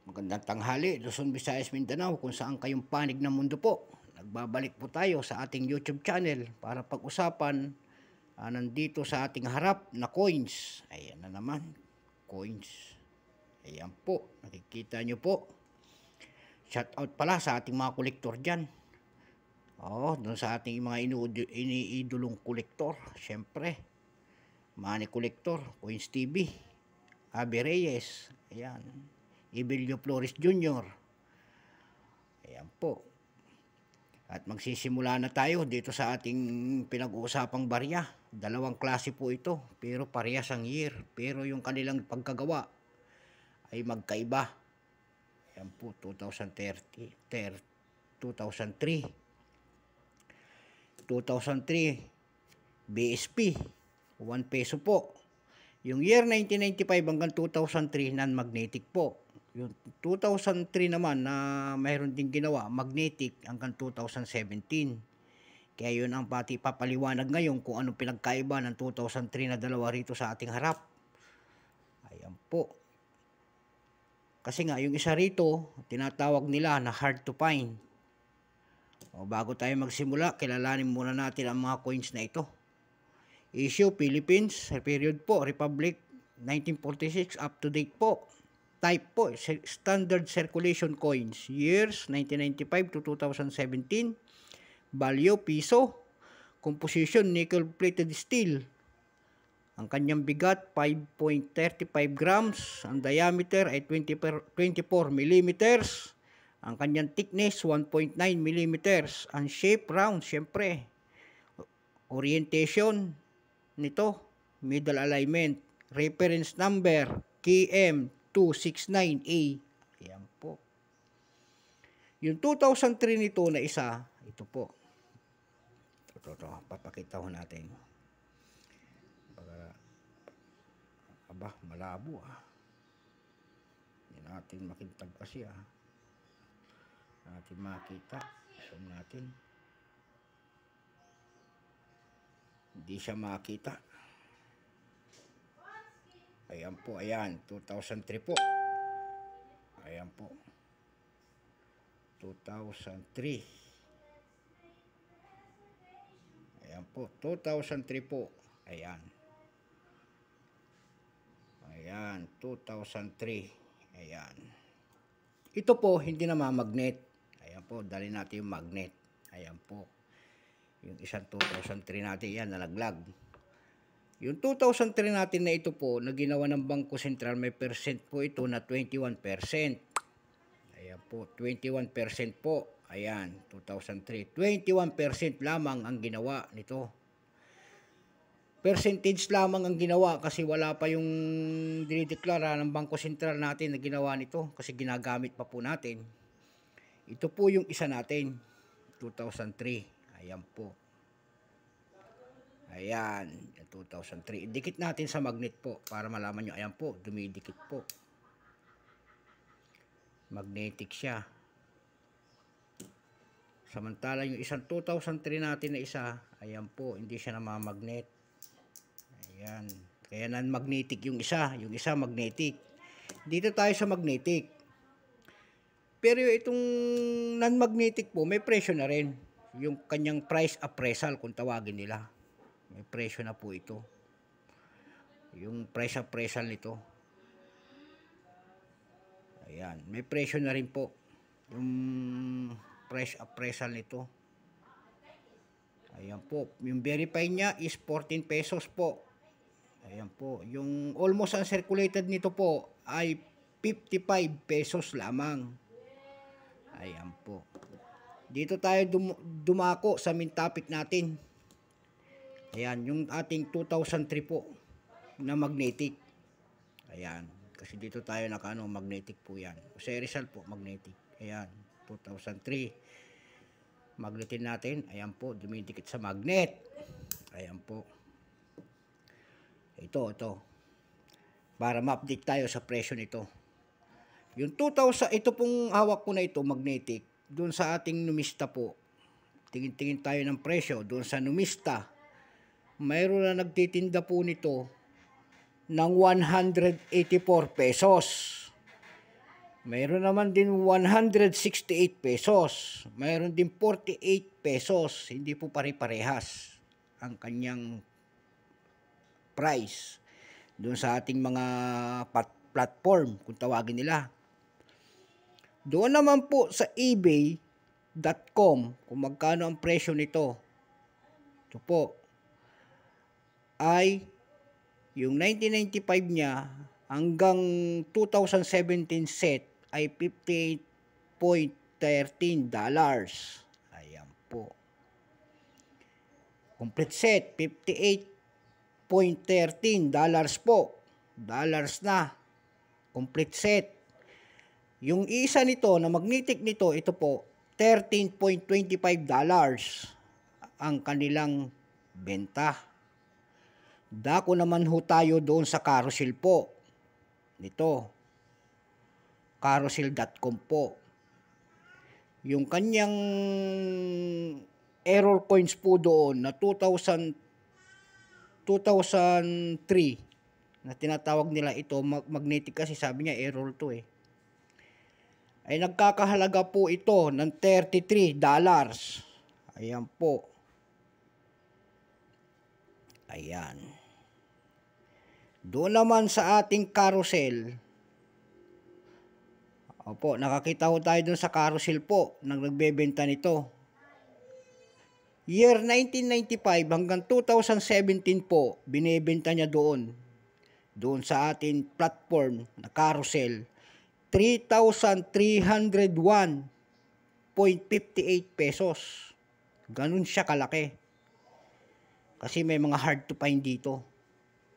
Magandang tanghali, Luzon, Visayas, Mindanao, kung saan kayong panig ng mundo po. Nagbabalik po tayo sa ating YouTube channel para pag-usapan nandito sa ating harap na coins. Ayan na naman, coins. Ayan po, nakikita nyo po. Shout out pala sa ating mga kolektor dyan. Doon sa ating mga iniidolong kolektor. Siyempre, Manny Collector, Coins TV, Abe Reyes, ayan. Ibilio Flores Jr. Ayan po. At magsisimula na tayo dito sa ating pinag-uusapang barya. Dalawang klase po ito, pero parehas ang year. Pero yung kanilang pagkagawa ay magkaiba. Ayan po, 2003. 2003, BSP, 1 peso po. Yung year 1995 hanggang 2003, non-magnetic po. Yung 2003 naman na mayroon din ginawa, magnetic hanggang 2017. Kaya yun ang pati papaliwanag ngayon kung anong pinagkaiba ng 2003 na dalawa rito sa ating harap. Ayan po. Kasi nga, yung isa rito, tinatawag nila na hard to find. Bago tayo magsimula, kilalanin muna natin ang mga coins na ito. Issue, Philippines, period po, Republic, 1946, up to date po. Type po, standard circulation coins, years, 1995 to 2017. Value, piso. Composition, nickel-plated steel. Ang kanyang bigat, 5.35 grams. Ang diameter ay 24 millimeters. Ang kanyang thickness, 1.9 millimeters. Ang shape, round, syempre. Orientation nito, middle alignment. Reference number, KM269A. Ayan po. Yung 2003 nito na isa, ito po. Ito, papakita ko natin. Aba, malabo Hindi natin makintag kasi natin makita. Zoom natin. Hindi siya makita. Ayan po, ayan. 2003 po. Ayan po. 2003. Ayan po. 2003 po. Ayan. Ayan. 2003. Ayan. Ito po, hindi na magnet. Ayan po, dali natin yung magnet. Ayan po. Yung isang 2003 natin, yan, nalaglag. Yung 2003 natin na ito po, na ginawa ng Bangko Sentral, may percent po ito na 21%. Ayan po, 21% po. Ayan, 2003. 21% lamang ang ginawa nito. Percentage lamang ang ginawa kasi wala pa yung dinideklara ng Bangko Sentral natin na ginawa nito kasi ginagamit pa po natin. Ito po yung isa natin, 2003. Ayan po. Ayan, 2003. Dikit natin sa magnet po para malaman nyo. Ayan po, dumidikit po. Magnetic siya. Samantala yung isang 2003 natin na isa, ayan po, hindi siya namamagnet. Ayan. Kaya non-magnetic yung isa magnetic. Dito tayo sa magnetic. Pero itong non-magnetic po, may presyo na rin. Yung kanyang price appraisal kung tawagin nila. May presyo na po ito. Yung price appraisal nito. Ayan, may presyo na rin po. Yung price appraisal nito. Ayan po, yung verify niya is 14 pesos po. Ayan po, yung almost uncirculated nito po ay 55 pesos lamang. Ayan po. Dito tayo dumako sa main topic natin. Ayan, yung ating 2003 po na magnetic. Ayan, kasi dito tayo magnetic po yan. Kasi Rizal po, magnetic. Ayan, 2003. Magnetin natin. Ayan po, dumidikit sa magnet. Ayan po. Ito. Para ma-update tayo sa presyo nito. Yung 2000, ito pong hawak ko na ito, magnetic. Doon sa ating numista po, tingin-tingin tayo ng presyo. Doon sa numista, mayroon na nagtitinda po nito ng 184 pesos. Mayroon naman din 168 pesos. Mayroon din 48 pesos. Hindi po pare-parehas ang kanyang price doon sa ating mga platform kung tawagin nila. Doon naman po sa ebay.com kung magkano ang presyo nito. Ito po ay yung 1995 niya hanggang 2017 set ay $58.13. Ayan po. Complete set, $58.13 po. Dollars na. Complete set. Yung isa nito, na magnetic nito, ito po, $13.25 ang kanilang benta. Dako naman ho tayo doon sa carousel po. Nito. Carousel.com po. Yung kanyang error coins po doon na 2003 na tinatawag nila ito magnetic kasi sabi niya error to ay nagkakahalaga po ito ng $33. Ayan po. Ayan. Doon naman sa ating carousel. Opo, nakakita ko tayo doon sa carousel po nang nagbebenta nito. Year 1995 hanggang 2017 po, binebenta niya doon. Doon sa ating platform na carousel. 3,301.58 pesos. Ganun siya kalaki. Kasi may mga hard to find dito.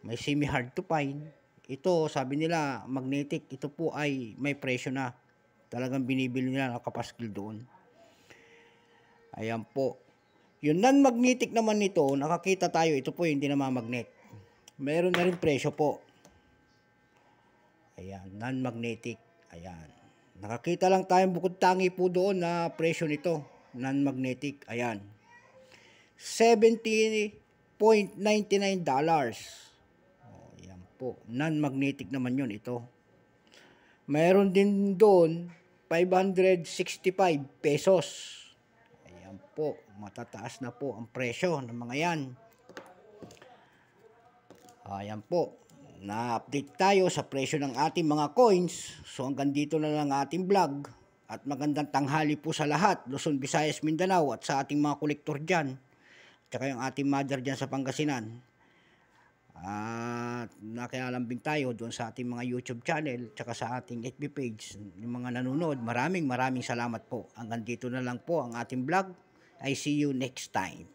May semi hard to find. Ito, sabi nila, magnetic. Ito po ay may presyo na. Talagang binibili nila nakapaskil doon. Ayan po. Yung non-magnetic naman nito, nakakita tayo, ito po yung hindi namamagnet. Meron na rin presyo po. Ayan, non-magnetic. Ayan. Nakakita lang tayong bukod tangi po doon na presyo nito. Non-magnetic. Ayan. $70.99. Ayan po. Non-magnetic naman yun ito. Mayroon din doon 565 pesos. Ayan po. Matataas na po ang presyo ng mga yan. Ayan po. Na-update tayo sa presyo ng ating mga coins. So hanggang dito na lang ating vlog. At magandang tanghali po sa lahat. Luzon, Visayas, Mindanao at sa ating mga kolektor dyan. Tsaka yung ating mother dyan sa Pangasinan. At nakialambing tayo doon sa ating mga YouTube channel tsaka sa ating FB page. Yung mga nanonood, maraming salamat po. Hanggang dito na lang po ang ating vlog. I see you next time.